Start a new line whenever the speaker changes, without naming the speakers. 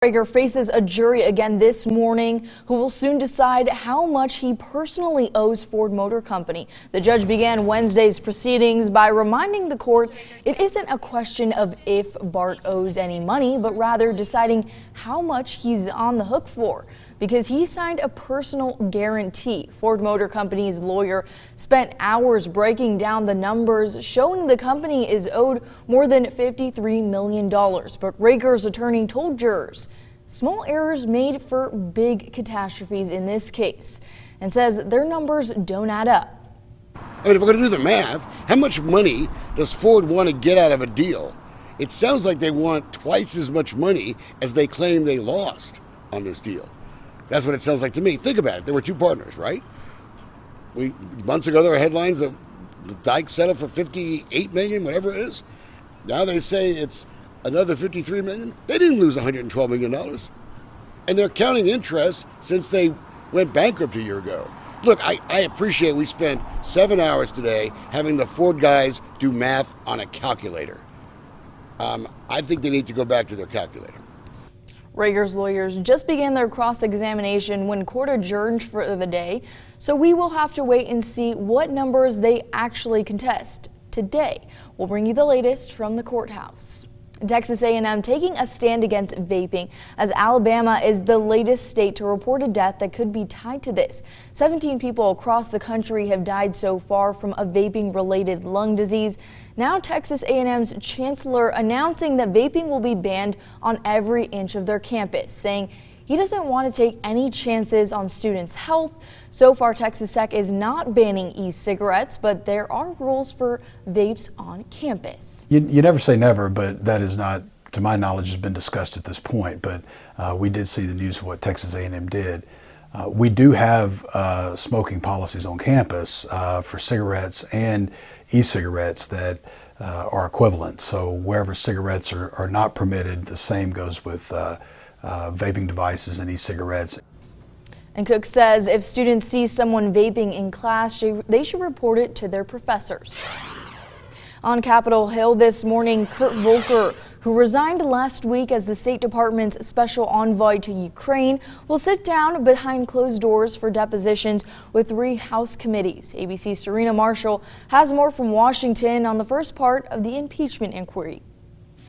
Rager faces a jury again this morning who will soon decide how much he personally owes Ford Motor Company. The judge began Wednesday's proceedings by reminding the court it isn't a question of if Bart owes any money, but rather deciding how much he's on the hook for, because he signed a personal guarantee. Ford Motor Company's lawyer spent hours breaking down the numbers, showing the company is owed more than $53 million. But Rager's attorney told jurors small errors made for big catastrophes in this case, and says their numbers don't add up.
I mean, if we're going to do the math, how much money does Ford want to get out of a deal? It sounds like they want twice as much money as they claim they lost on this deal. That's what it sounds like to me. Think about it. There were two partners, right? Months ago, there were headlines that Dyke settled for $58 million, whatever it is. Now they say it's another $53 million. They didn't lose $112 million. And they're counting interest since they went bankrupt a year ago. Look, I appreciate we spent 7 hours today having the Ford guys do math on a calculator. I think they need to go back to their calculator.
Rager's lawyers just began their cross-examination when court adjourned for the day, so we will have to wait and see what numbers they actually contest. Today, we'll bring you the latest from the courthouse. Texas A&M taking a stand against vaping, as Alabama is the latest state to report a death that could be tied to this. 17 people across the country have died so far from a vaping-related lung disease. Now Texas A&M's chancellor announcing that vaping will be banned on every inch of their campus, saying he doesn't want to take any chances on students' health. So far, Texas Tech is not banning e-cigarettes, but there are rules for vapes on campus.
You never say never, but that is not, to my knowledge, has been discussed at this point. But we did see the news of what Texas A&M did. We do have smoking policies on campus for cigarettes and e-cigarettes that are equivalent. So wherever cigarettes are not permitted, the same goes with vaping devices and e-cigarettes.
And Cook says if students see someone vaping in class, they should report it to their professors. On Capitol Hill this morning, Kurt Volker, who resigned last week as the State Department's special envoy to Ukraine, will sit down behind closed doors for depositions with 3 House committees. ABC's Serena Marshall has more from Washington on the first part of the impeachment inquiry.